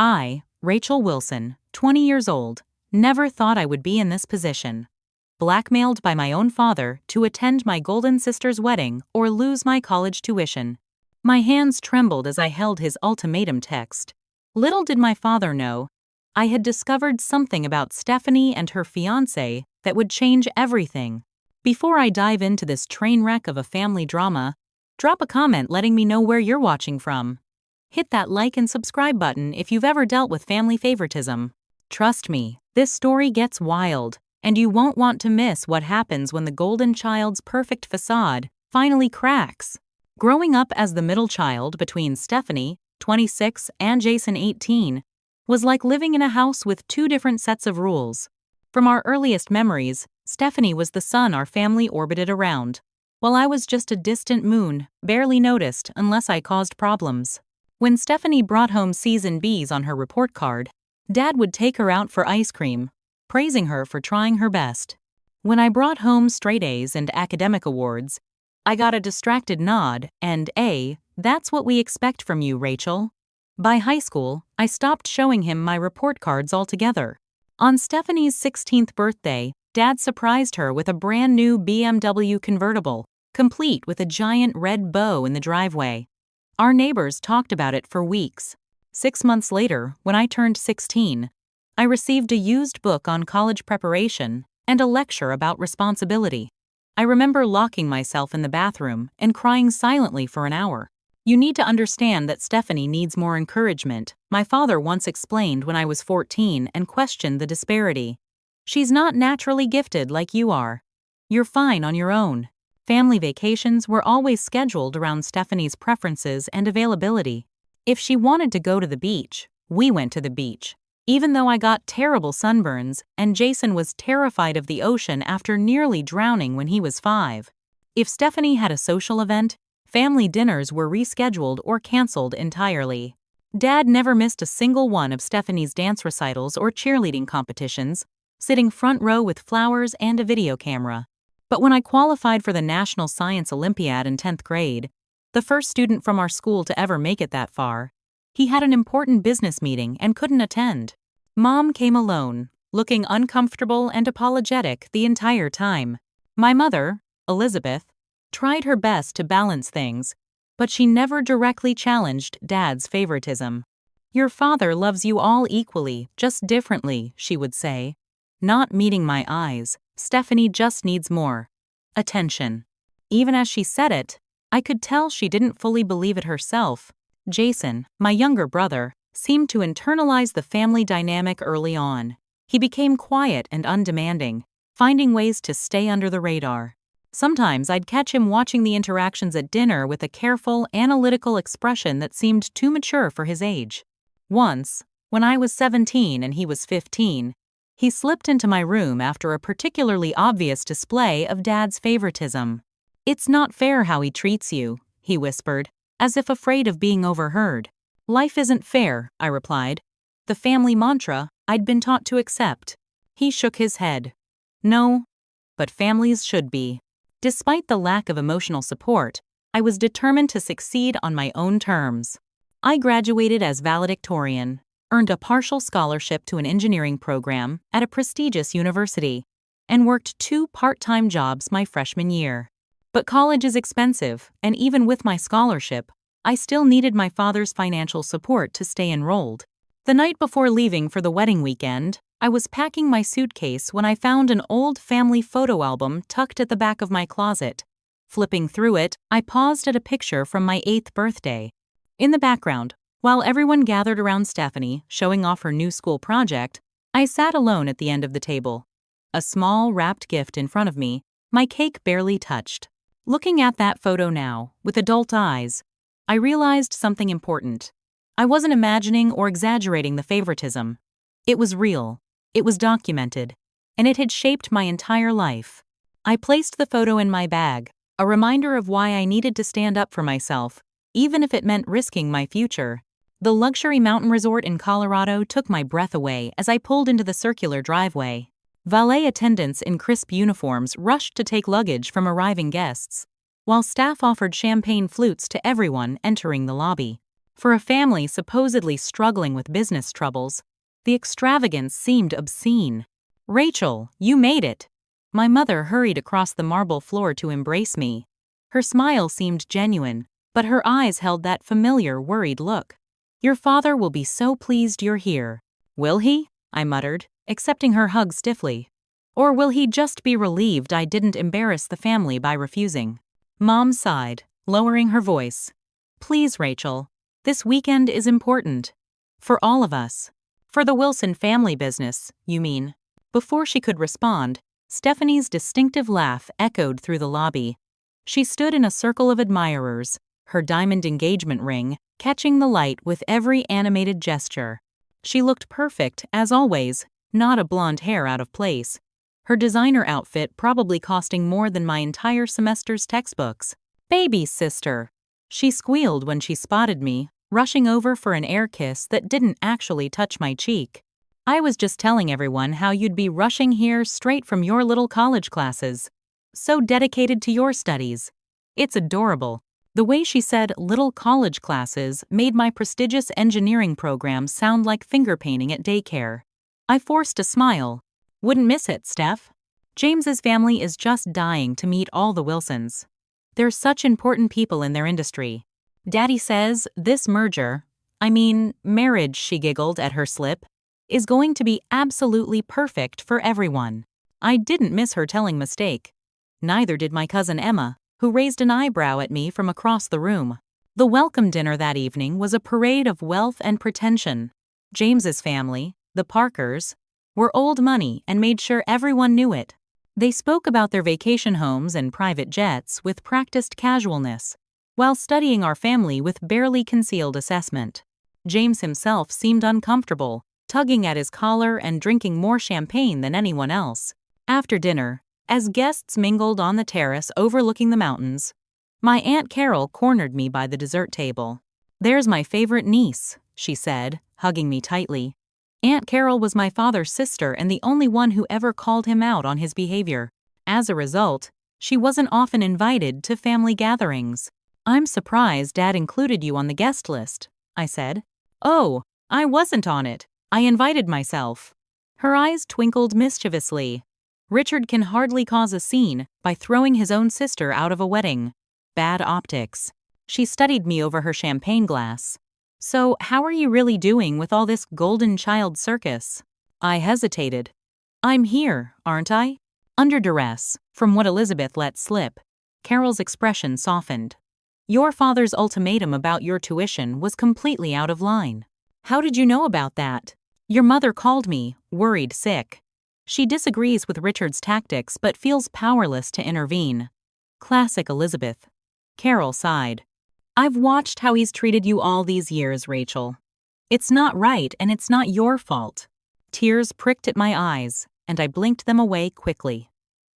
I, Rachel Wilson, 20 years old, never thought I would be in this position. Blackmailed by my own father to attend my golden sister's wedding or lose my college tuition. My hands trembled as I held his ultimatum text. Little did my father know, I had discovered something about Stephanie and her fiancé that would change everything. Before I dive into this train wreck of a family drama, drop a comment letting me know where you're watching from. Hit that like and subscribe button if you've ever dealt with family favoritism. Trust me, this story gets wild, and you won't want to miss what happens when the golden child's perfect facade finally cracks. Growing up as the middle child between Stephanie, 26, and Jason, 18, was like living in a house with two different sets of rules. From our earliest memories, Stephanie was the sun our family orbited around, while I was just a distant moon, barely noticed unless I caused problems. When Stephanie brought home C's and B's on her report card, Dad would take her out for ice cream, praising her for trying her best. When I brought home straight A's and academic awards, I got a distracted nod and that's what we expect from you, Rachel. By high school, I stopped showing him my report cards altogether. On Stephanie's 16th birthday, Dad surprised her with a brand new BMW convertible, complete with a giant red bow in the driveway. Our neighbors talked about it for weeks. 6 months later, when I turned 16, I received a used book on college preparation and a lecture about responsibility. I remember locking myself in the bathroom and crying silently for an hour. You need to understand that Stephanie needs more encouragement, my father once explained when I was 14 and questioned the disparity. She's not naturally gifted like you are. You're fine on your own. Family vacations were always scheduled around Stephanie's preferences and availability. If she wanted to go to the beach, we went to the beach, even though I got terrible sunburns and Jason was terrified of the ocean after nearly drowning when he was 5. If Stephanie had a social event, family dinners were rescheduled or canceled entirely. Dad never missed a single one of Stephanie's dance recitals or cheerleading competitions, sitting front row with flowers and a video camera. But when I qualified for the National Science Olympiad in 10th grade, the first student from our school to ever make it that far, he had an important business meeting and couldn't attend. Mom came alone, looking uncomfortable and apologetic the entire time. My mother, Elizabeth, tried her best to balance things, but she never directly challenged Dad's favoritism. Your father loves you all equally, just differently, she would say. Not meeting my eyes, Stephanie just needs more attention. Even as she said it, I could tell she didn't fully believe it herself. Jason, my younger brother, seemed to internalize the family dynamic early on. He became quiet and undemanding, finding ways to stay under the radar. Sometimes I'd catch him watching the interactions at dinner with a careful, analytical expression that seemed too mature for his age. Once, when I was 17 and he was 15, he slipped into my room after a particularly obvious display of Dad's favoritism. "It's not fair how he treats you," he whispered, as if afraid of being overheard. "Life isn't fair," I replied, the family mantra I'd been taught to accept. He shook his head. "No, but families should be." Despite the lack of emotional support, I was determined to succeed on my own terms. I graduated as valedictorian, earned a partial scholarship to an engineering program at a prestigious university, and worked 2 part-time jobs my freshman year. But college is expensive, and even with my scholarship, I still needed my father's financial support to stay enrolled. The night before leaving for the wedding weekend, I was packing my suitcase when I found an old family photo album tucked at the back of my closet. Flipping through it, I paused at a picture from my 8th birthday. In the background, while everyone gathered around Stephanie, showing off her new school project, I sat alone at the end of the table. A small, wrapped gift in front of me, my cake barely touched. Looking at that photo now, with adult eyes, I realized something important. I wasn't imagining or exaggerating the favoritism. It was real, it was documented, and it had shaped my entire life. I placed the photo in my bag, a reminder of why I needed to stand up for myself, even if it meant risking my future. The luxury mountain resort in Colorado took my breath away as I pulled into the circular driveway. Valet attendants in crisp uniforms rushed to take luggage from arriving guests, while staff offered champagne flutes to everyone entering the lobby. For a family supposedly struggling with business troubles, the extravagance seemed obscene. "Rachel, you made it!" My mother hurried across the marble floor to embrace me. Her smile seemed genuine, but her eyes held that familiar, worried look. "Your father will be so pleased you're here." "Will he?" I muttered, accepting her hug stiffly. "Or will he just be relieved I didn't embarrass the family by refusing?" Mom sighed, lowering her voice. "Please, Rachel, this weekend is important. For all of us. For the Wilson family business, you mean?" Before she could respond, Stephanie's distinctive laugh echoed through the lobby. She stood in a circle of admirers, her diamond engagement ring catching the light with every animated gesture. She looked perfect, as always, not a blonde hair out of place. Her designer outfit probably costing more than my entire semester's textbooks. "Baby sister!" She squealed when she spotted me, rushing over for an air kiss that didn't actually touch my cheek. "I was just telling everyone how you'd be rushing here straight from your little college classes. So dedicated to your studies." It's adorable. The way she said little college classes made my prestigious engineering program sound like finger painting at daycare. I forced a smile. "Wouldn't miss it, Steph. James's family is just dying to meet all the Wilsons. They're such important people in their industry. Daddy says this marriage, she giggled at her slip, is going to be absolutely perfect for everyone." I didn't miss her telling mistake. Neither did my cousin Emma, who raised an eyebrow at me from across the room. The welcome dinner that evening was a parade of wealth and pretension. James's family, the Parkers, were old money and made sure everyone knew it. They spoke about their vacation homes and private jets with practiced casualness, while studying our family with barely concealed assessment. James himself seemed uncomfortable, tugging at his collar and drinking more champagne than anyone else. After dinner, as guests mingled on the terrace overlooking the mountains, my Aunt Carol cornered me by the dessert table. "There's my favorite niece," she said, hugging me tightly. Aunt Carol was my father's sister and the only one who ever called him out on his behavior. As a result, she wasn't often invited to family gatherings. "I'm surprised Dad included you on the guest list," I said. "Oh, I wasn't on it. I invited myself." Her eyes twinkled mischievously. "Richard can hardly cause a scene by throwing his own sister out of a wedding. Bad optics." She studied me over her champagne glass. "So, how are you really doing with all this golden child circus?" I hesitated. "I'm here, aren't I?" Under duress, from what Elizabeth let slip, Carol's expression softened. "Your father's ultimatum about your tuition was completely out of line." "How did you know about that?" "Your mother called me, worried sick. She disagrees with Richard's tactics but feels powerless to intervene." Classic Elizabeth. Carol sighed. "I've watched how he's treated you all these years, Rachel. It's not right and it's not your fault." Tears pricked at my eyes, and I blinked them away quickly.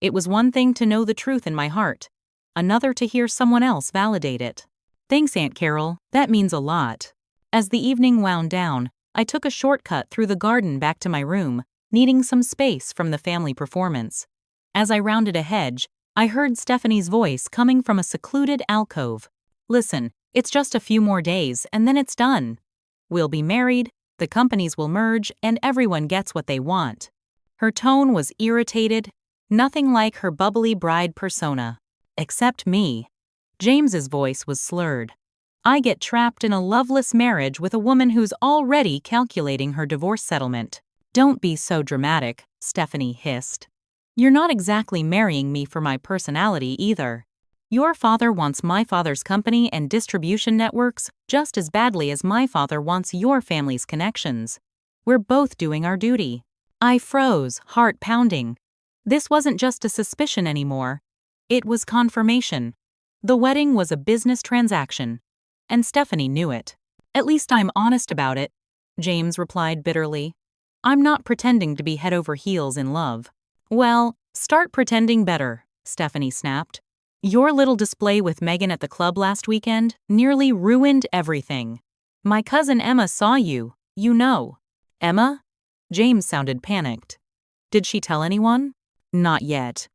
It was one thing to know the truth in my heart, another to hear someone else validate it. "Thanks, Aunt Carol, that means a lot." As the evening wound down, I took a shortcut through the garden back to my room, needing some space from the family performance. As I rounded a hedge, I heard Stephanie's voice coming from a secluded alcove. "Listen, it's just a few more days and then it's done. We'll be married, the companies will merge, and everyone gets what they want." Her tone was irritated, nothing like her bubbly bride persona. Except me. James's voice was slurred. "I get trapped in a loveless marriage with a woman who's already calculating her divorce settlement." "Don't be so dramatic," Stephanie hissed. "You're not exactly marrying me for my personality either. Your father wants my father's company and distribution networks just as badly as my father wants your family's connections. We're both doing our duty." I froze, heart pounding. This wasn't just a suspicion anymore. It was confirmation. The wedding was a business transaction, and Stephanie knew it. "At least I'm honest about it," James replied bitterly. "I'm not pretending to be head over heels in love." "Well, start pretending better," Stephanie snapped. "Your little display with Megan at the club last weekend nearly ruined everything. My cousin Emma saw you, you know." "Emma?" James sounded panicked. "Did she tell anyone?" "Not yet.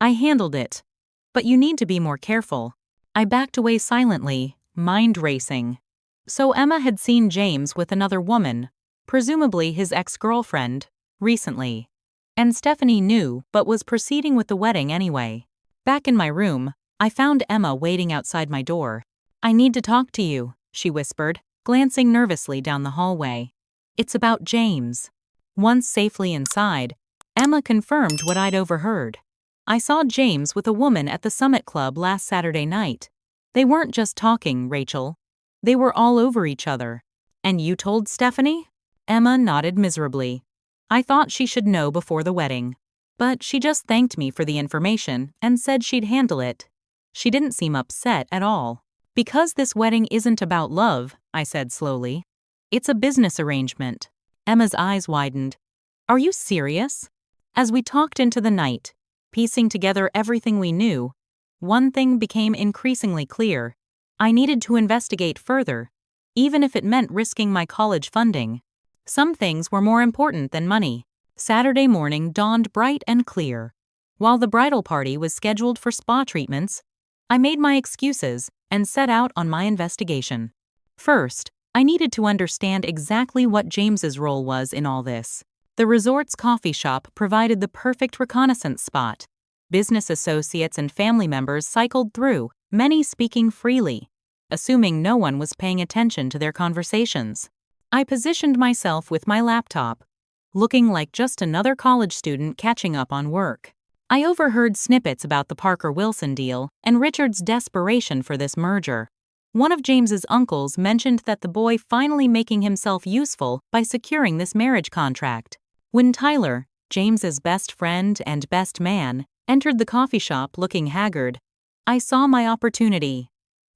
I handled it. But you need to be more careful." I backed away silently, mind racing. So Emma had seen James with another woman, presumably his ex-girlfriend, recently. And Stephanie knew but was proceeding with the wedding anyway. Back in my room, I found Emma waiting outside my door. "I need to talk to you," she whispered, glancing nervously down the hallway. "It's about James." Once safely inside, Emma confirmed what I'd overheard. "I saw James with a woman at the Summit Club last Saturday night. They weren't just talking, Rachel. They were all over each other." "And you told Stephanie?" Emma nodded miserably. "I thought she should know before the wedding. But she just thanked me for the information and said she'd handle it." She didn't seem upset at all. "Because this wedding isn't about love," I said slowly. "It's a business arrangement." Emma's eyes widened. "Are you serious?" As we talked into the night, piecing together everything we knew, one thing became increasingly clear. I needed to investigate further, even if it meant risking my college funding. Some things were more important than money. Saturday morning dawned bright and clear. While the bridal party was scheduled for spa treatments, I made my excuses and set out on my investigation. First, I needed to understand exactly what James's role was in all this. The resort's coffee shop provided the perfect reconnaissance spot. Business associates and family members cycled through, many speaking freely, assuming no one was paying attention to their conversations. I positioned myself with my laptop, looking like just another college student catching up on work. I overheard snippets about the Parker-Wilson deal and Richard's desperation for this merger. One of James's uncles mentioned that the boy finally making himself useful by securing this marriage contract. When Tyler, James's best friend and best man, entered the coffee shop looking haggard, I saw my opportunity.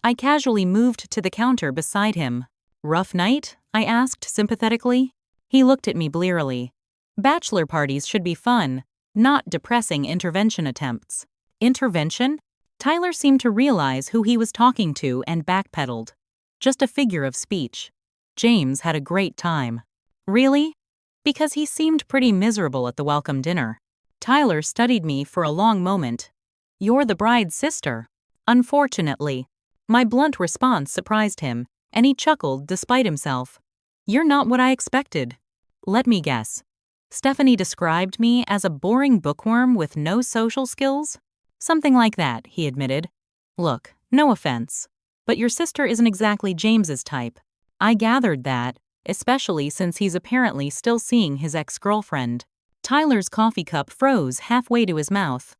I casually moved to the counter beside him. "Rough night?" I asked sympathetically. He looked at me blearily. "Bachelor parties should be fun, not depressing intervention attempts." Intervention? Tyler seemed to realize who he was talking to and backpedaled. Just a figure of speech. James had a great time. Really? Because he seemed pretty miserable at the welcome dinner. Tyler studied me for a long moment. "You're the bride's sister." Unfortunately. My blunt response surprised him, and he chuckled despite himself. "You're not what I expected." "Let me guess. Stephanie described me as a boring bookworm with no social skills?" "Something like that," he admitted. "Look, no offense, but your sister isn't exactly James's type." I gathered that, especially since he's apparently still seeing his ex-girlfriend. Tyler's coffee cup froze halfway to his mouth.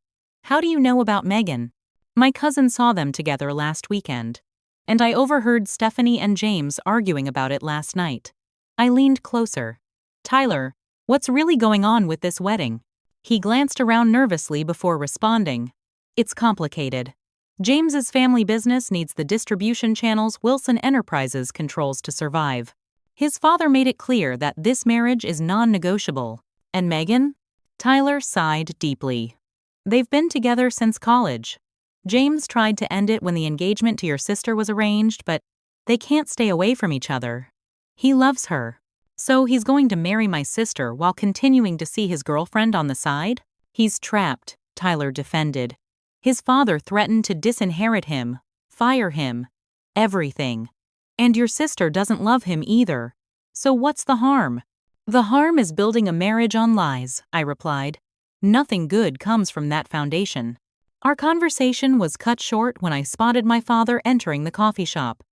"How do you know about Megan?" "My cousin saw them together last weekend, and I overheard Stephanie and James arguing about it last night." I leaned closer. "Tyler, what's really going on with this wedding?" He glanced around nervously before responding. "It's complicated. James's family business needs the distribution channels Wilson Enterprises controls to survive. His father made it clear that this marriage is non-negotiable. And Megan?" Tyler sighed deeply. "They've been together since college. James tried to end it when the engagement to your sister was arranged, but they can't stay away from each other. He loves her. So he's going to marry my sister while continuing to see his girlfriend on the side? He's trapped," Tyler defended. "His father threatened to disinherit him, fire him, everything. And your sister doesn't love him either. So what's the harm?" "The harm is building a marriage on lies," I replied. "Nothing good comes from that foundation." Our conversation was cut short when I spotted my father entering the coffee shop.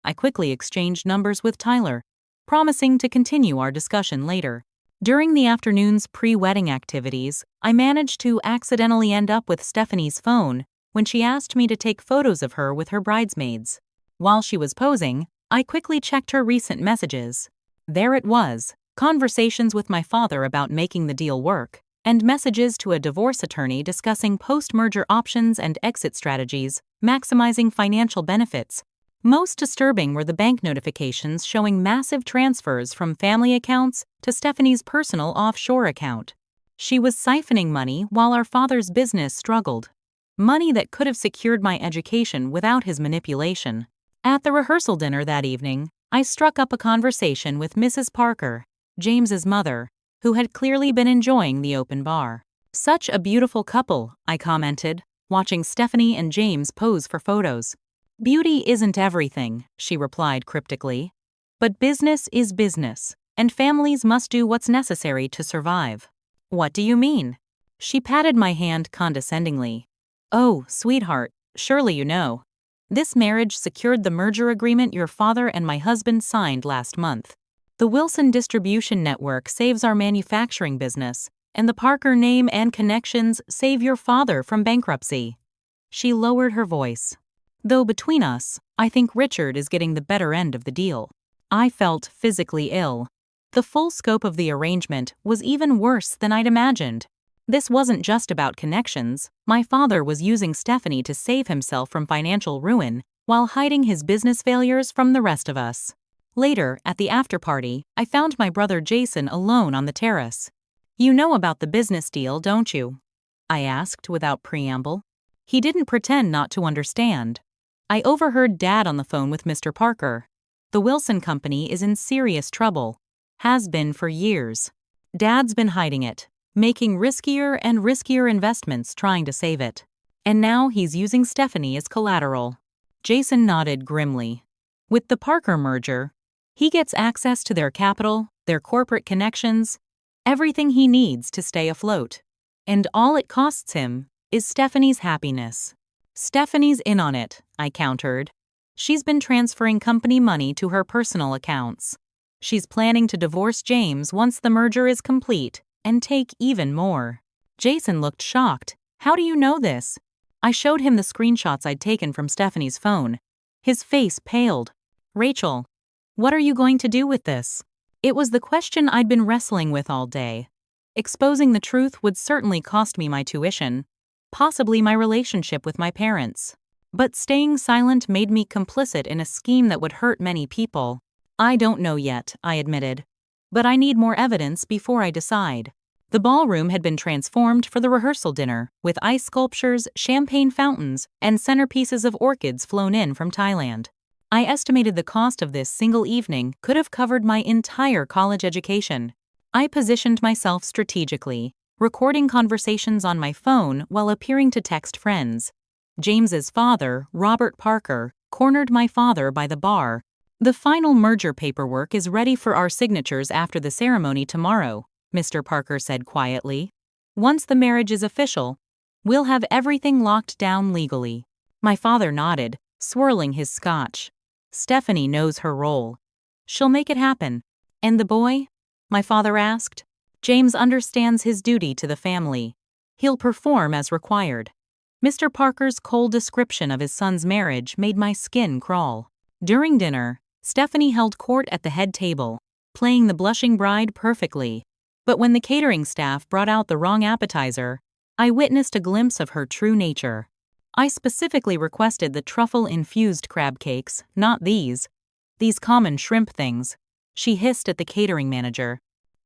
I quickly exchanged numbers with Tyler, promising to continue our discussion later. During the afternoon's pre-wedding activities, I managed to accidentally end up with Stephanie's phone when she asked me to take photos of her with her bridesmaids. While she was posing, I quickly checked her recent messages. There it was, conversations with my father about making the deal work, and messages to a divorce attorney discussing post-merger options and exit strategies, maximizing financial benefits. Most disturbing were the bank notifications showing massive transfers from family accounts to Stephanie's personal offshore account. She was siphoning money while our father's business struggled. Money that could have secured my education without his manipulation. At the rehearsal dinner that evening, I struck up a conversation with Mrs. Parker, James's mother, who had clearly been enjoying the open bar. "Such a beautiful couple," I commented, watching Stephanie and James pose for photos. Beauty isn't everything, she replied cryptically. But business is business, and families must do what's necessary to survive. What do you mean? She patted my hand condescendingly. Oh, sweetheart, surely you know. This marriage secured the merger agreement your father and my husband signed last month. The Wilson distribution network saves our manufacturing business, and the Parker name and connections save your father from bankruptcy. She lowered her voice. Though between us, I think Richard is getting the better end of the deal. I felt physically ill. The full scope of the arrangement was even worse than I'd imagined. This wasn't just about connections. My father was using Stephanie to save himself from financial ruin while hiding his business failures from the rest of us. Later, at the after-party, I found my brother Jason alone on the terrace. You know about the business deal, don't you? I asked without preamble. He didn't pretend not to understand. I overheard Dad on the phone with Mr. Parker. The Wilson Company is in serious trouble. Has been for years. Dad's been hiding it, making riskier and riskier investments trying to save it. And now he's using Stephanie as collateral. Jason nodded grimly. With the Parker merger, he gets access to their capital, their corporate connections, everything he needs to stay afloat. And all it costs him is Stephanie's happiness. Stephanie's in on it, I countered. She's been transferring company money to her personal accounts. She's planning to divorce James once the merger is complete and take even more. Jason looked shocked. How do you know this? I showed him the screenshots I'd taken from Stephanie's phone. His face paled. Rachel, what are you going to do with this? It was the question I'd been wrestling with all day. Exposing the truth would certainly cost me my tuition, possibly my relationship with my parents. But staying silent made me complicit in a scheme that would hurt many people. I don't know yet, I admitted. But I need more evidence before I decide. The ballroom had been transformed for the rehearsal dinner, with ice sculptures, champagne fountains, and centerpieces of orchids flown in from Thailand. I estimated the cost of this single evening could have covered my entire college education. I positioned myself strategically, recording conversations on my phone while appearing to text friends. James's father, Robert Parker, cornered my father by the bar. The final merger paperwork is ready for our signatures after the ceremony tomorrow, Mr. Parker said quietly. Once the marriage is official, we'll have everything locked down legally. My father nodded, swirling his scotch. Stephanie knows her role. She'll make it happen. And the boy? My father asked. James understands his duty to the family. He'll perform as required. Mr. Parker's cold description of his son's marriage made my skin crawl. During dinner, Stephanie held court at the head table, playing the blushing bride perfectly. But when the catering staff brought out the wrong appetizer, I witnessed a glimpse of her true nature. I specifically requested the truffle-infused crab cakes, not these common shrimp things. She hissed at the catering manager.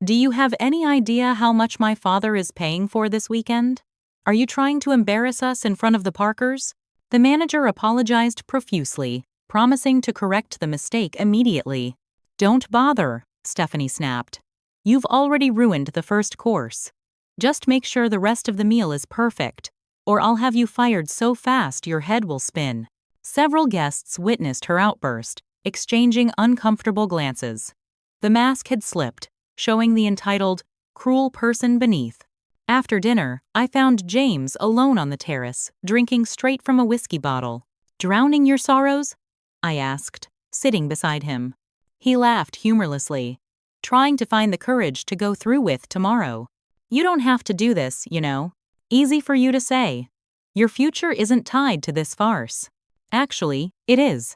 Do you have any idea how much my father is paying for this weekend? Are you trying to embarrass us in front of the Parkers? The manager apologized profusely, promising to correct the mistake immediately. Don't bother, Stephanie snapped. You've already ruined the first course. Just make sure the rest of the meal is perfect, or I'll have you fired so fast your head will spin. Several guests witnessed her outburst, exchanging uncomfortable glances. The mask had slipped, showing the entitled, cruel person beneath. After dinner, I found James alone on the terrace, drinking straight from a whiskey bottle. Drowning your sorrows? I asked, sitting beside him. He laughed humorlessly, trying to find the courage to go through with tomorrow. You don't have to do this, you know. Easy for you to say. Your future isn't tied to this farce. Actually, it is.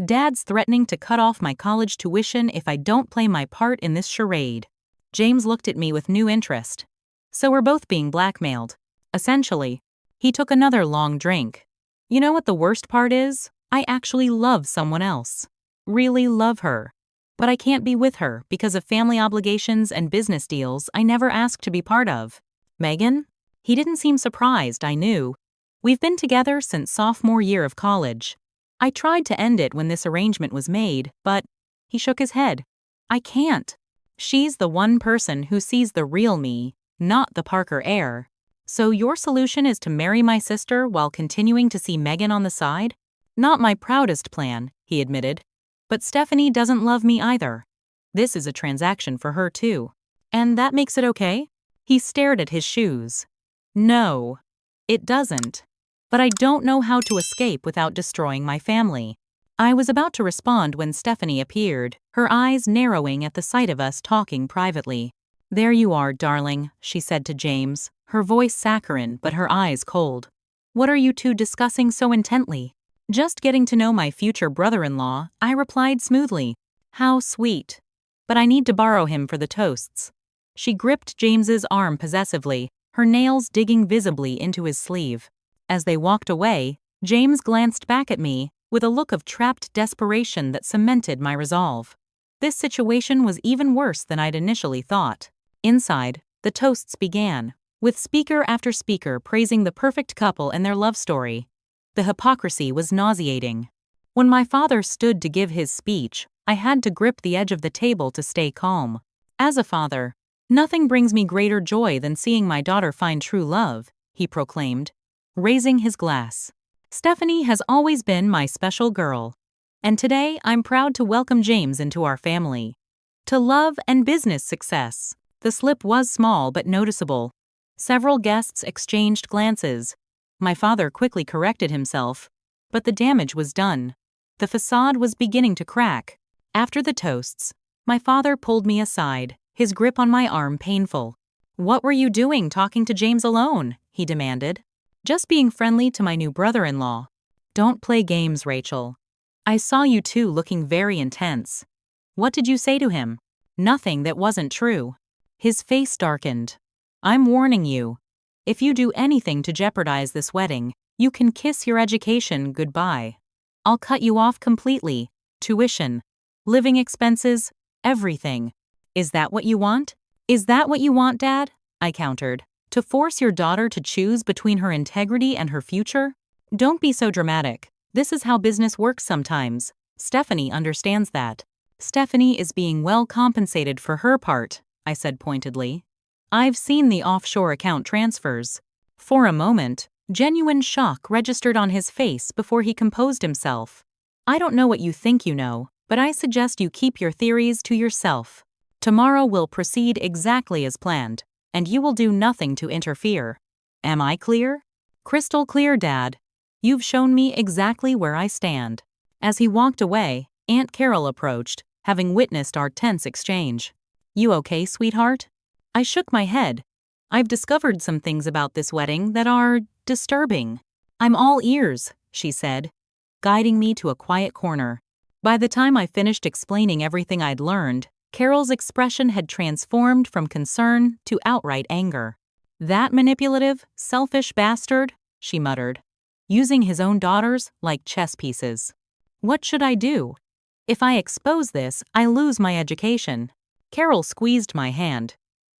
Dad's threatening to cut off my college tuition if I don't play my part in this charade. James looked at me with new interest. So we're both being blackmailed. Essentially. He took another long drink. You know what the worst part is? I actually love someone else. Really love her. But I can't be with her because of family obligations and business deals I never asked to be part of. Megan? He didn't seem surprised, I knew. We've been together since sophomore year of college. I tried to end it when this arrangement was made, but he shook his head. I can't. She's the one person who sees the real me, not the Parker heir. So your solution is to marry my sister while continuing to see Megan on the side? Not my proudest plan, he admitted. But Stephanie doesn't love me either. This is a transaction for her too. And that makes it okay? He stared at his shoes. No, it doesn't. But I don't know how to escape without destroying my family. I was about to respond when Stephanie appeared, her eyes narrowing at the sight of us talking privately. There you are, darling, she said to James, her voice saccharine but her eyes cold. What are you two discussing so intently? Just getting to know my future brother-in-law, I replied smoothly. How sweet. But I need to borrow him for the toasts. She gripped James's arm possessively, her nails digging visibly into his sleeve. As they walked away, James glanced back at me with a look of trapped desperation that cemented my resolve. This situation was even worse than I'd initially thought. Inside, the toasts began, with speaker after speaker praising the perfect couple and their love story. The hypocrisy was nauseating. When my father stood to give his speech, I had to grip the edge of the table to stay calm. As a father, nothing brings me greater joy than seeing my daughter find true love, he proclaimed, raising his glass. Stephanie has always been my special girl. And today I'm proud to welcome James into our family. To love and business success. The slip was small but noticeable. Several guests exchanged glances. My father quickly corrected himself, but the damage was done. The facade was beginning to crack. After the toasts, my father pulled me aside, his grip on my arm painful. What were you doing talking to James alone? He demanded. Just being friendly to my new brother-in-law. Don't play games, Rachel. I saw you two looking very intense. What did you say to him? Nothing that wasn't true. His face darkened. I'm warning you. If you do anything to jeopardize this wedding, you can kiss your education goodbye. I'll cut you off completely. Tuition, living expenses, everything. Is that what you want? Is that what you want, Dad? I countered. To force your daughter to choose between her integrity and her future? Don't be so dramatic. This is how business works sometimes. Stephanie understands that. Stephanie is being well compensated for her part, I said pointedly. I've seen the offshore account transfers. For a moment, genuine shock registered on his face before he composed himself. I don't know what you think you know, but I suggest you keep your theories to yourself. Tomorrow will proceed exactly as planned, and you will do nothing to interfere. Am I clear? Crystal clear, Dad. You've shown me exactly where I stand. As he walked away, Aunt Carol approached, having witnessed our tense exchange. You okay, sweetheart? I shook my head. I've discovered some things about this wedding that are disturbing. I'm all ears, she said, guiding me to a quiet corner. By the time I finished explaining everything I'd learned, Carol's expression had transformed from concern to outright anger. That manipulative, selfish bastard, she muttered, using his own daughters like chess pieces. What should I do? If I expose this, I lose my education. Carol squeezed my hand.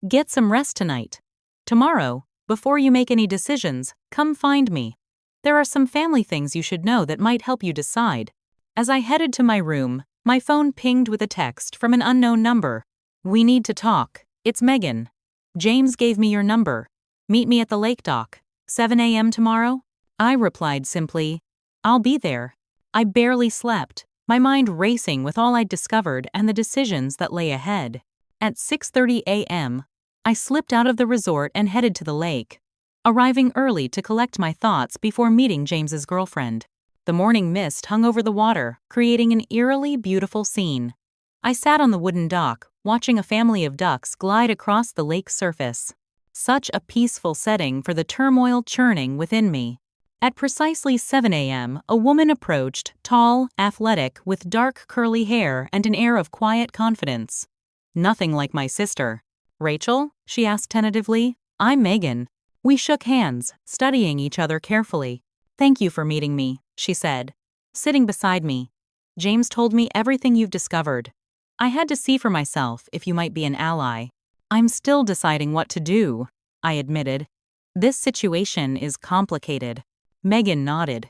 Get some rest tonight. Tomorrow, before you make any decisions, come find me. There are some family things you should know that might help you decide. As I headed to my room, my phone pinged with a text from an unknown number. We need to talk. It's Megan. James gave me your number. Meet me at the lake dock. 7 a.m. tomorrow? I replied simply, I'll be there. I barely slept, my mind racing with all I'd discovered and the decisions that lay ahead. At 6:30 a.m., I slipped out of the resort and headed to the lake, arriving early to collect my thoughts before meeting James's girlfriend. The morning mist hung over the water, creating an eerily beautiful scene. I sat on the wooden dock, watching a family of ducks glide across the lake's surface. Such a peaceful setting for the turmoil churning within me. At precisely 7 a.m., a woman approached, tall, athletic, with dark curly hair and an air of quiet confidence. Nothing like my sister. Rachel? She asked tentatively. I'm Megan. We shook hands, studying each other carefully. Thank you for meeting me, she said, sitting beside me. James told me everything you've discovered. I had to see for myself if you might be an ally. I'm still deciding what to do, I admitted. This situation is complicated. Megan nodded.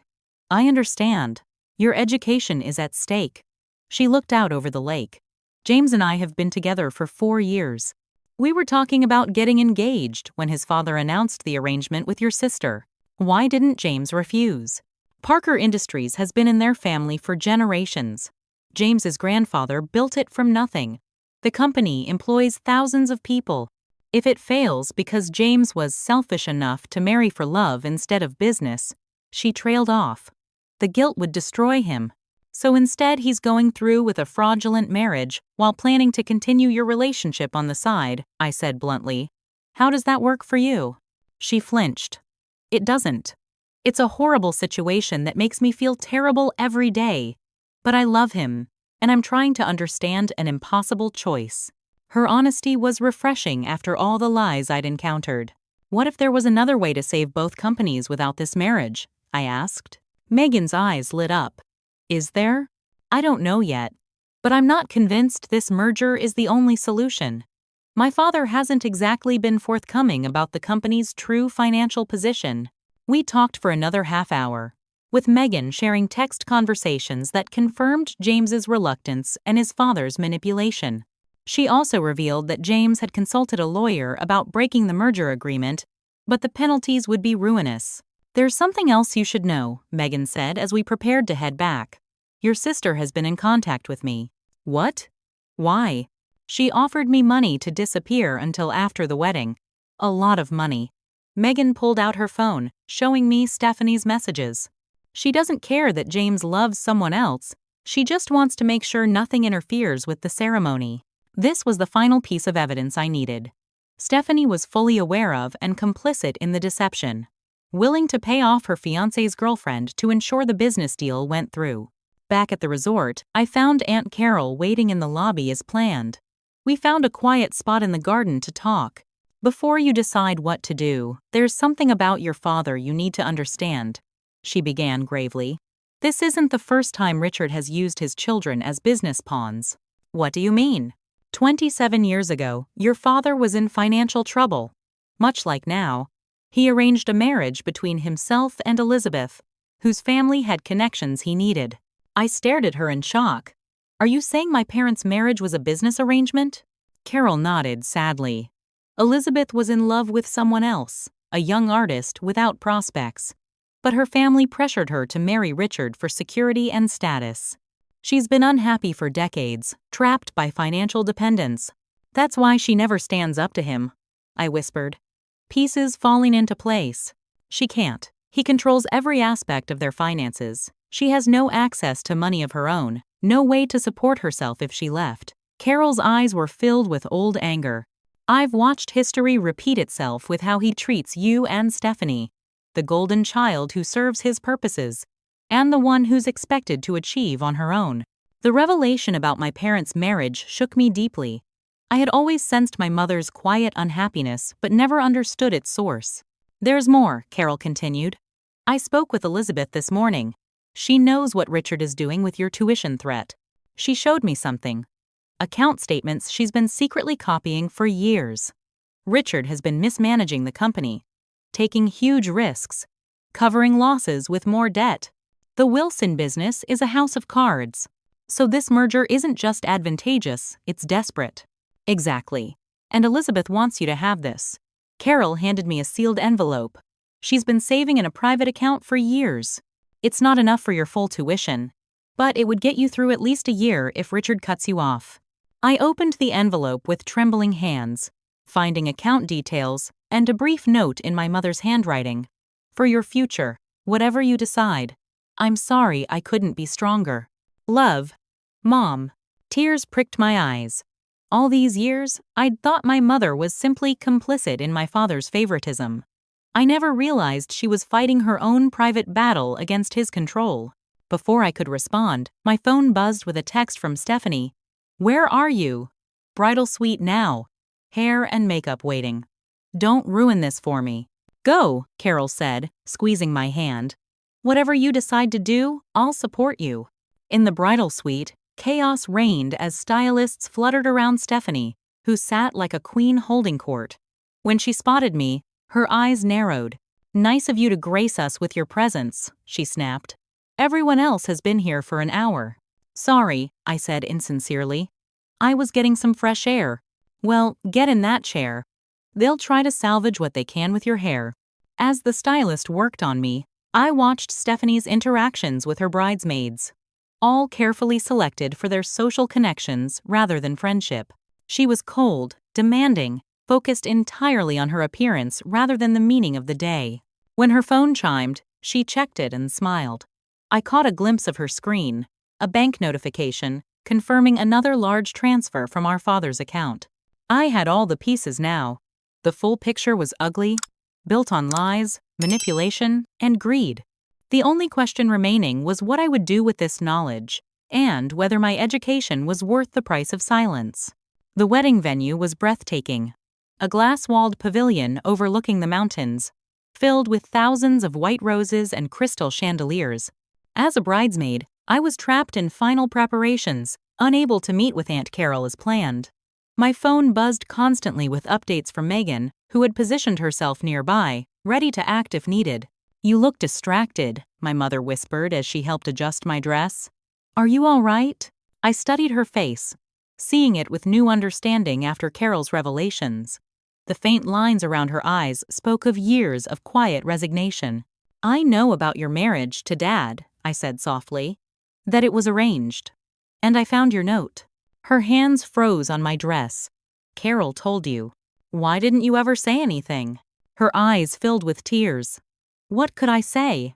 I understand. Your education is at stake. She looked out over the lake. James and I have been together for 4 years. We were talking about getting engaged when his father announced the arrangement with your sister. Why didn't James refuse? Parker Industries has been in their family for generations. James's grandfather built it from nothing. The company employs thousands of people. If it fails because James was selfish enough to marry for love instead of business, she trailed off. The guilt would destroy him. So instead, he's going through with a fraudulent marriage while planning to continue your relationship on the side, I said bluntly. How does that work for you? She flinched. It doesn't. It's a horrible situation that makes me feel terrible every day. But I love him, and I'm trying to understand an impossible choice. Her honesty was refreshing after all the lies I'd encountered. What if there was another way to save both companies without this marriage? I asked. Megan's eyes lit up. Is there? I don't know yet. But I'm not convinced this merger is the only solution. My father hasn't exactly been forthcoming about the company's true financial position. We talked for another half hour, with Megan sharing text conversations that confirmed James's reluctance and his father's manipulation. She also revealed that James had consulted a lawyer about breaking the merger agreement, but the penalties would be ruinous. There's something else you should know, Megan said as we prepared to head back. Your sister has been in contact with me. What? Why? She offered me money to disappear until after the wedding. A lot of money. Megan pulled out her phone, showing me Stephanie's messages. She doesn't care that James loves someone else. She just wants to make sure nothing interferes with the ceremony. This was the final piece of evidence I needed. Stephanie was fully aware of and complicit in the deception, willing to pay off her fiancé's girlfriend to ensure the business deal went through. Back at the resort, I found Aunt Carol waiting in the lobby as planned. We found a quiet spot in the garden to talk. Before you decide what to do, there's something about your father you need to understand, she began gravely. This isn't the first time Richard has used his children as business pawns. What do you mean? 27 years ago, your father was in financial trouble. Much like now, he arranged a marriage between himself and Elizabeth, whose family had connections he needed. I stared at her in shock. Are you saying my parents' marriage was a business arrangement? Carol nodded sadly. Elizabeth was in love with someone else, a young artist without prospects. But her family pressured her to marry Richard for security and status. She's been unhappy for decades, trapped by financial dependence. That's why she never stands up to him, I whispered. Pieces falling into place. She can't. He controls every aspect of their finances. She has no access to money of her own, no way to support herself if she left. Carol's eyes were filled with old anger. I've watched history repeat itself with how he treats you and Stephanie, the golden child who serves his purposes, and the one who's expected to achieve on her own. The revelation about my parents' marriage shook me deeply. I had always sensed my mother's quiet unhappiness but never understood its source. There's more, Carol continued. I spoke with Elizabeth this morning. She knows what Richard is doing with your tuition threat. She showed me something. Account statements she's been secretly copying for years. Richard has been mismanaging the company, taking huge risks, covering losses with more debt. The Wilson business is a house of cards. So this merger isn't just advantageous, it's desperate. Exactly. And Elizabeth wants you to have this. Carol handed me a sealed envelope. She's been saving in a private account for years. It's not enough for your full tuition, but it would get you through at least a year if Richard cuts you off. I opened the envelope with trembling hands, finding account details and a brief note in my mother's handwriting. For your future, whatever you decide. I'm sorry I couldn't be stronger. Love. Mom. Tears pricked my eyes. All these years, I'd thought my mother was simply complicit in my father's favoritism. I never realized she was fighting her own private battle against his control. Before I could respond, my phone buzzed with a text from Stephanie. Where are you? Bridal suite now. Hair and makeup waiting. Don't ruin this for me. Go, Carol said, squeezing my hand. Whatever you decide to do, I'll support you. In the bridal suite, chaos reigned as stylists fluttered around Stephanie, who sat like a queen holding court. When she spotted me, her eyes narrowed. Nice of you to grace us with your presence, she snapped. Everyone else has been here for an hour. Sorry, I said insincerely. I was getting some fresh air. Well, get in that chair. They'll try to salvage what they can with your hair. As the stylist worked on me, I watched Stephanie's interactions with her bridesmaids, all carefully selected for their social connections rather than friendship. She was cold, demanding, focused entirely on her appearance rather than the meaning of the day. When her phone chimed, she checked it and smiled. I caught a glimpse of her screen, a bank notification, confirming another large transfer from our father's account. I had all the pieces now. The full picture was ugly, built on lies, manipulation, and greed. The only question remaining was what I would do with this knowledge, and whether my education was worth the price of silence. The wedding venue was breathtaking. A glass-walled pavilion overlooking the mountains, filled with thousands of white roses and crystal chandeliers. As a bridesmaid, I was trapped in final preparations, unable to meet with Aunt Carol as planned. My phone buzzed constantly with updates from Megan, who had positioned herself nearby, ready to act if needed. "You look distracted," my mother whispered as she helped adjust my dress. "Are you all right?" I studied her face, seeing it with new understanding after Carol's revelations. The faint lines around her eyes spoke of years of quiet resignation. "I know about your marriage to Dad," I said softly, "that it was arranged. And I found your note." Her hands froze on my dress. "Carol told you. Why didn't you ever say anything?" Her eyes filled with tears. What could I say?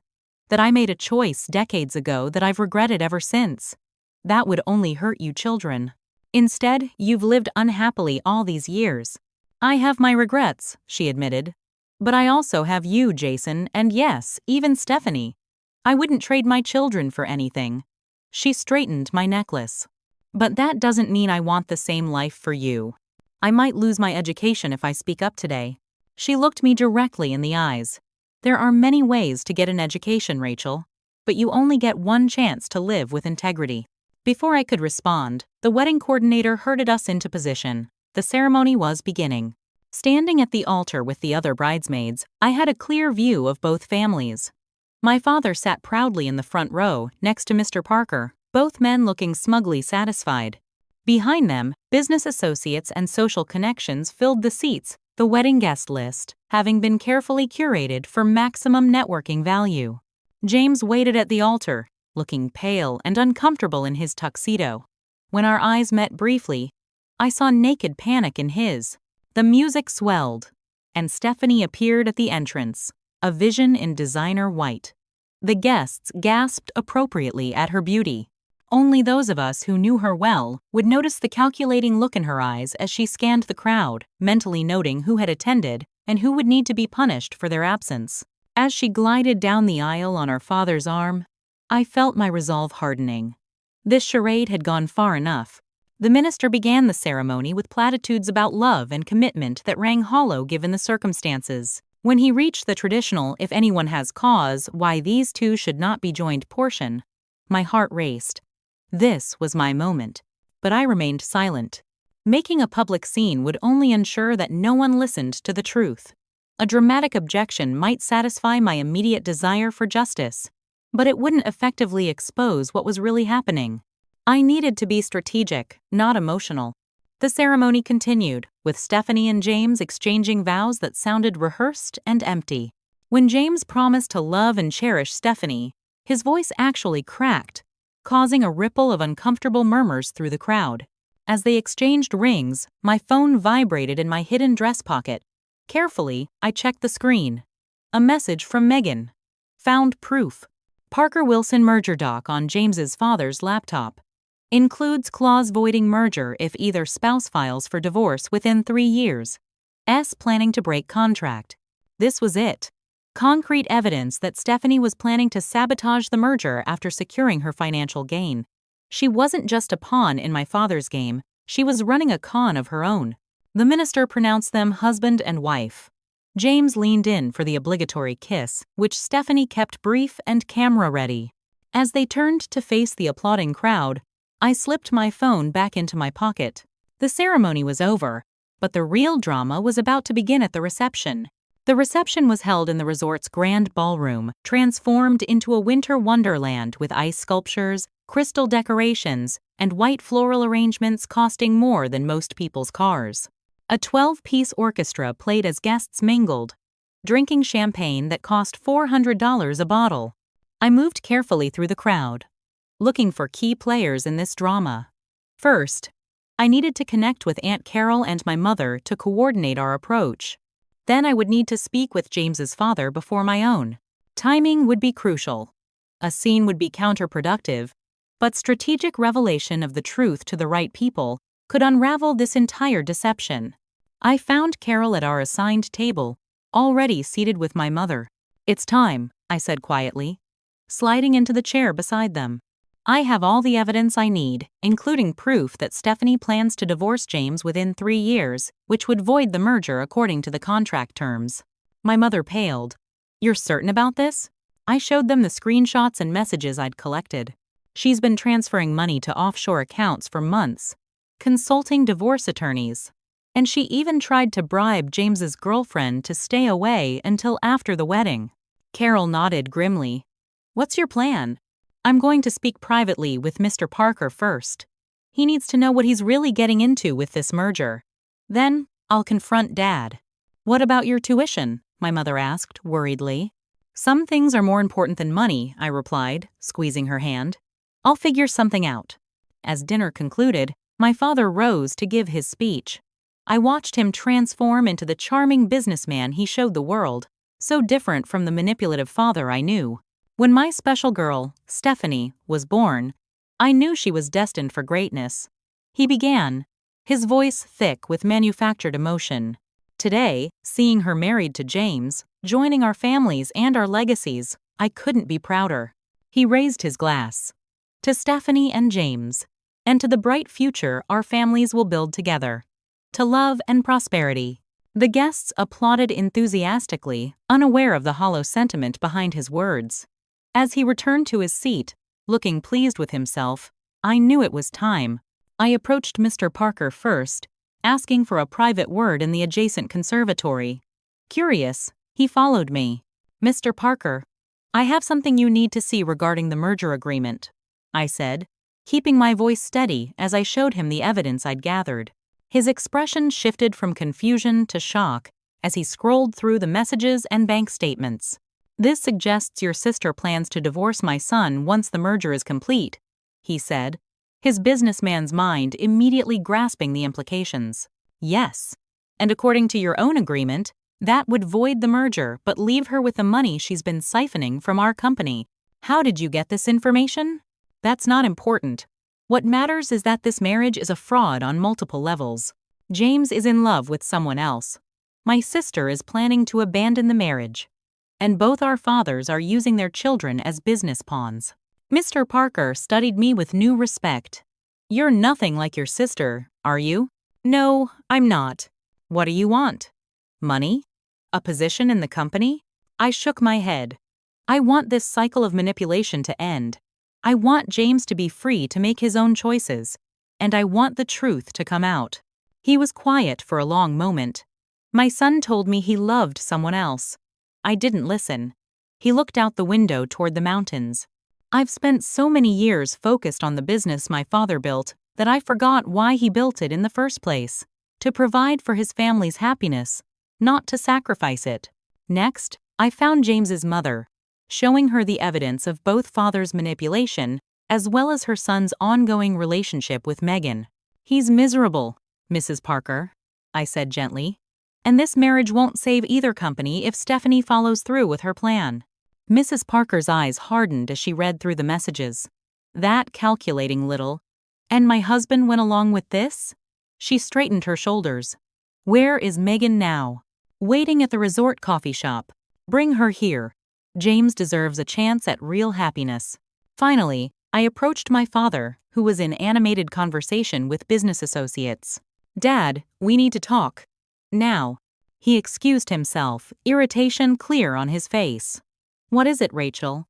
That I made a choice decades ago that I've regretted ever since. That would only hurt you children. Instead, you've lived unhappily all these years. "I have my regrets," she admitted. "But I also have you, Jason, and yes, even Stephanie. I wouldn't trade my children for anything." She straightened my necklace. "But that doesn't mean I want the same life for you. I might lose my education if I speak up today." She looked me directly in the eyes. "There are many ways to get an education, Rachel, but you only get one chance to live with integrity." Before I could respond, the wedding coordinator herded us into position. The ceremony was beginning. Standing at the altar with the other bridesmaids, I had a clear view of both families. My father sat proudly in the front row, next to Mr. Parker, both men looking smugly satisfied. Behind them, business associates and social connections filled the seats, the wedding guest list having been carefully curated for maximum networking value. James waited at the altar, looking pale and uncomfortable in his tuxedo. When our eyes met briefly, I saw naked panic in his. The music swelled, and Stephanie appeared at the entrance, a vision in designer white. The guests gasped appropriately at her beauty. Only those of us who knew her well would notice the calculating look in her eyes as she scanned the crowd, mentally noting who had attended and who would need to be punished for their absence. As she glided down the aisle on our father's arm, I felt my resolve hardening. This charade had gone far enough. The minister began the ceremony with platitudes about love and commitment that rang hollow given the circumstances. When he reached the traditional "if anyone has cause, why these two should not be joined" portion, my heart raced. This was my moment, but I remained silent. Making a public scene would only ensure that no one listened to the truth. A dramatic objection might satisfy my immediate desire for justice, but it wouldn't effectively expose what was really happening. I needed to be strategic, not emotional. The ceremony continued, with Stephanie and James exchanging vows that sounded rehearsed and empty. When James promised to love and cherish Stephanie, his voice actually cracked, causing a ripple of uncomfortable murmurs through the crowd. As they exchanged rings, my phone vibrated in my hidden dress pocket. Carefully, I checked the screen. A message from Megan. Found proof. Parker Wilson merger doc on James's father's laptop. Includes clause voiding merger if either spouse files for divorce within 3 years. S planning to break contract. This was it. Concrete evidence that Stephanie was planning to sabotage the merger after securing her financial gain. She wasn't just a pawn in my father's game, she was running a con of her own. The minister pronounced them husband and wife. James leaned in for the obligatory kiss, which Stephanie kept brief and camera-ready. As they turned to face the applauding crowd, I slipped my phone back into my pocket. The ceremony was over, but the real drama was about to begin at the reception. The reception was held in the resort's grand ballroom, transformed into a winter wonderland with ice sculptures, crystal decorations, and white floral arrangements costing more than most people's cars. A 12-piece orchestra played as guests mingled, drinking champagne that cost $400 a bottle. I moved carefully through the crowd, looking for key players in this drama. First, I needed to connect with Aunt Carol and my mother to coordinate our approach. Then I would need to speak with James's father before my own. Timing would be crucial. A scene would be counterproductive, but strategic revelation of the truth to the right people could unravel this entire deception. I found Carol at our assigned table, already seated with my mother. "It's time," I said quietly, sliding into the chair beside them. "I have all the evidence I need, including proof that Stephanie plans to divorce James within 3 years, which would void the merger according to the contract terms." My mother paled. "You're certain about this?" I showed them the screenshots and messages I'd collected. "She's been transferring money to offshore accounts for months, consulting divorce attorneys. And she even tried to bribe James's girlfriend to stay away until after the wedding." Carol nodded grimly. "What's your plan?" "I'm going to speak privately with Mr. Parker first. He needs to know what he's really getting into with this merger. Then, I'll confront Dad." "What about your tuition?" my mother asked, worriedly. "Some things are more important than money," I replied, squeezing her hand. "I'll figure something out." As dinner concluded, my father rose to give his speech. I watched him transform into the charming businessman he showed the world, so different from the manipulative father I knew. When my special girl, Stephanie, was born, I knew she was destined for greatness. He began, his voice thick with manufactured emotion. Today, seeing her married to James, joining our families and our legacies, I couldn't be prouder. He raised his glass. "To Stephanie and James, and to the bright future our families will build together. To love and prosperity." The guests applauded enthusiastically, unaware of the hollow sentiment behind his words. As he returned to his seat, looking pleased with himself, I knew it was time. I approached Mr. Parker first, asking for a private word in the adjacent conservatory. Curious, he followed me. "Mr. Parker, I have something you need to see regarding the merger agreement," I said, keeping my voice steady as I showed him the evidence I'd gathered. His expression shifted from confusion to shock as he scrolled through the messages and bank statements. "This suggests your sister plans to divorce my son once the merger is complete," he said, his businessman's mind immediately grasping the implications. "Yes. And according to your own agreement, that would void the merger but leave her with the money she's been siphoning from our company. How did you get this information?" "That's not important. What matters is that this marriage is a fraud on multiple levels. James is in love with someone else. My sister is planning to abandon the marriage. And both our fathers are using their children as business pawns." Mr. Parker studied me with new respect. "You're nothing like your sister, are you?" "No, I'm not." "What do you want? Money? A position in the company?" I shook my head. "I want this cycle of manipulation to end. I want James to be free to make his own choices, and I want the truth to come out." He was quiet for a long moment. "My son told me he loved someone else." I didn't listen. He looked out the window toward the mountains. "I've spent so many years focused on the business my father built that I forgot why he built it in the first place. To provide for his family's happiness, not to sacrifice it." Next, I found James's mother, showing her the evidence of both fathers' manipulation as well as her son's ongoing relationship with Megan. "He's miserable, Mrs. Parker," I said gently. "And this marriage won't save either company if Stephanie follows through with her plan." Mrs. Parker's eyes hardened as she read through the messages. That calculating little. "And my husband went along with this?" She straightened her shoulders. "Where is Megan now?" "Waiting at the resort coffee shop. Bring her here. James deserves a chance at real happiness." Finally, I approached my father, who was in animated conversation with business associates. "Dad, we need to talk. Now." He excused himself, irritation clear on his face. "What is it, Rachel?"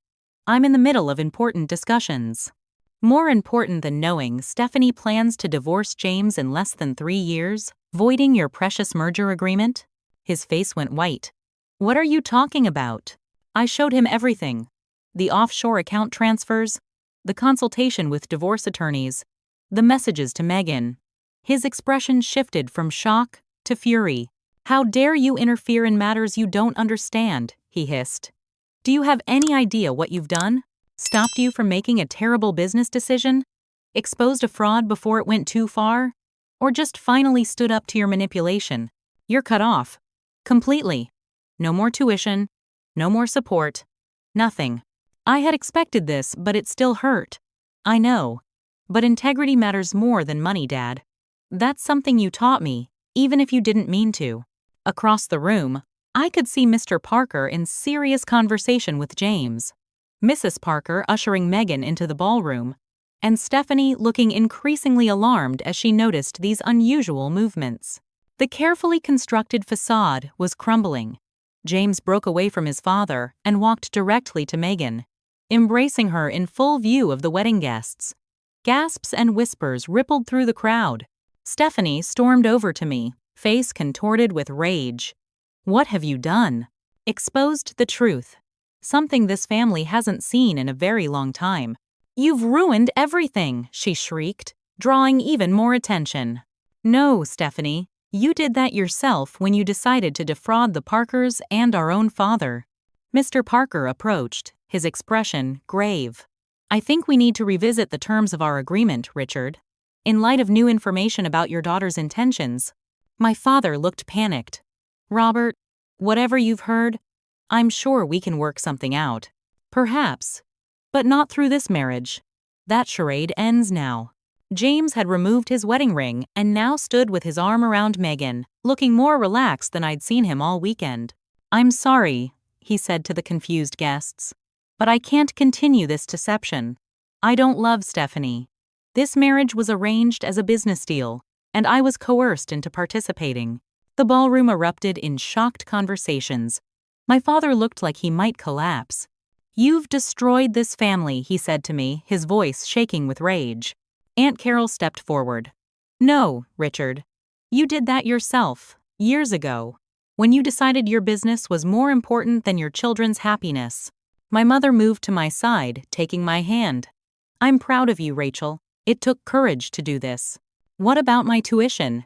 "I'm in the middle of important discussions." "More important than knowing Stephanie plans to divorce James in less than 3 years, voiding your precious merger agreement?" His face went white. "What are you talking about?" I showed him everything. The offshore account transfers, the consultation with divorce attorneys, the messages to Megan. His expression shifted from shock to fury. How dare you interfere in matters you don't understand, he hissed. Do you have any idea what you've done? Stopped you from making a terrible business decision? Exposed a fraud before it went too far? Or just finally stood up to your manipulation? You're cut off. Completely. No more tuition. No more support. Nothing. I had expected this, but it still hurt. I know. But integrity matters more than money, Dad. That's something you taught me, even if you didn't mean to. Across the room, I could see Mr. Parker in serious conversation with James, Mrs. Parker ushering Megan into the ballroom, and Stephanie looking increasingly alarmed as she noticed these unusual movements. The carefully constructed facade was crumbling. James broke away from his father and walked directly to Megan, embracing her in full view of the wedding guests. Gasps and whispers rippled through the crowd. Stephanie stormed over to me, face contorted with rage. What have you done? Exposed the truth. Something this family hasn't seen in a very long time. You've ruined everything, she shrieked, drawing even more attention. No, Stephanie, you did that yourself when you decided to defraud the Parkers and our own father. Mr. Parker approached, his expression grave. I think we need to revisit the terms of our agreement, Richard. In light of new information about your daughter's intentions. My father looked panicked. Robert, whatever you've heard, I'm sure we can work something out. Perhaps. But not through this marriage. That charade ends now. James had removed his wedding ring and now stood with his arm around Megan, looking more relaxed than I'd seen him all weekend. I'm sorry, he said to the confused guests, but I can't continue this deception. I don't love Stephanie. This marriage was arranged as a business deal, and I was coerced into participating. The ballroom erupted in shocked conversations. My father looked like he might collapse. You've destroyed this family, he said to me, his voice shaking with rage. Aunt Carol stepped forward. No, Richard. You did that yourself, years ago, when you decided your business was more important than your children's happiness. My mother moved to my side, taking my hand. I'm proud of you, Rachel. It took courage to do this. What about my tuition?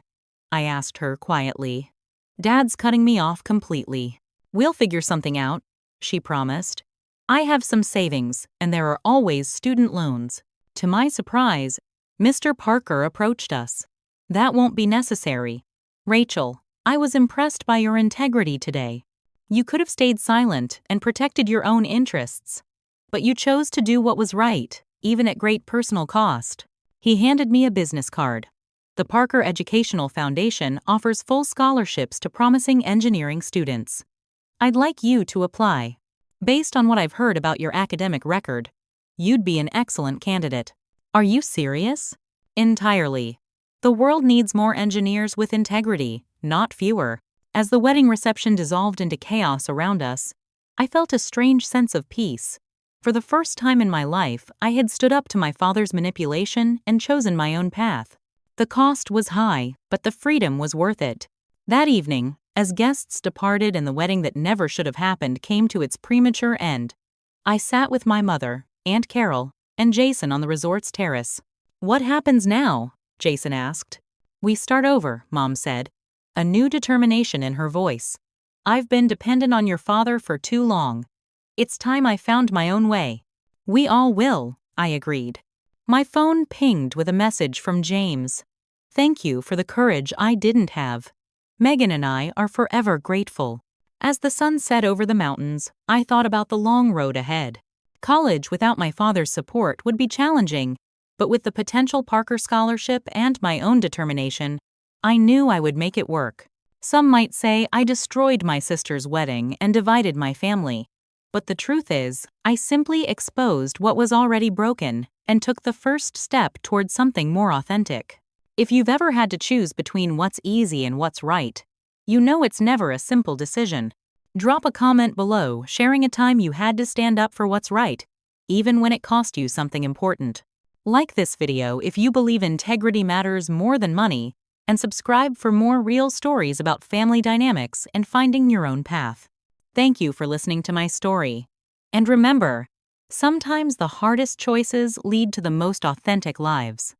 I asked her quietly. Dad's cutting me off completely. We'll figure something out, she promised. I have some savings, and there are always student loans. To my surprise, Mr. Parker approached us. That won't be necessary. Rachel, I was impressed by your integrity today. You could have stayed silent and protected your own interests. But you chose to do what was right, even at great personal cost. He handed me a business card. The Parker Educational Foundation offers full scholarships to promising engineering students. I'd like you to apply. Based on what I've heard about your academic record, you'd be an excellent candidate. Are you serious? Entirely. The world needs more engineers with integrity, not fewer. As the wedding reception dissolved into chaos around us, I felt a strange sense of peace. For the first time in my life, I had stood up to my father's manipulation and chosen my own path. The cost was high, but the freedom was worth it. That evening, as guests departed and the wedding that never should have happened came to its premature end, I sat with my mother, Aunt Carol, and Jason on the resort's terrace. What happens now? Jason asked. We start over, Mom said, a new determination in her voice. I've been dependent on your father for too long. It's time I found my own way. We all will, I agreed. My phone pinged with a message from James. Thank you for the courage I didn't have. Megan and I are forever grateful. As the sun set over the mountains, I thought about the long road ahead. College without my father's support would be challenging, but with the potential Parker Scholarship and my own determination, I knew I would make it work. Some might say I destroyed my sister's wedding and divided my family. But the truth is, I simply exposed what was already broken and took the first step towards something more authentic. If you've ever had to choose between what's easy and what's right, you know it's never a simple decision. Drop a comment below sharing a time you had to stand up for what's right, even when it cost you something important. Like this video if you believe integrity matters more than money, and subscribe for more real stories about family dynamics and finding your own path. Thank you for listening to my story. And remember, sometimes the hardest choices lead to the most authentic lives.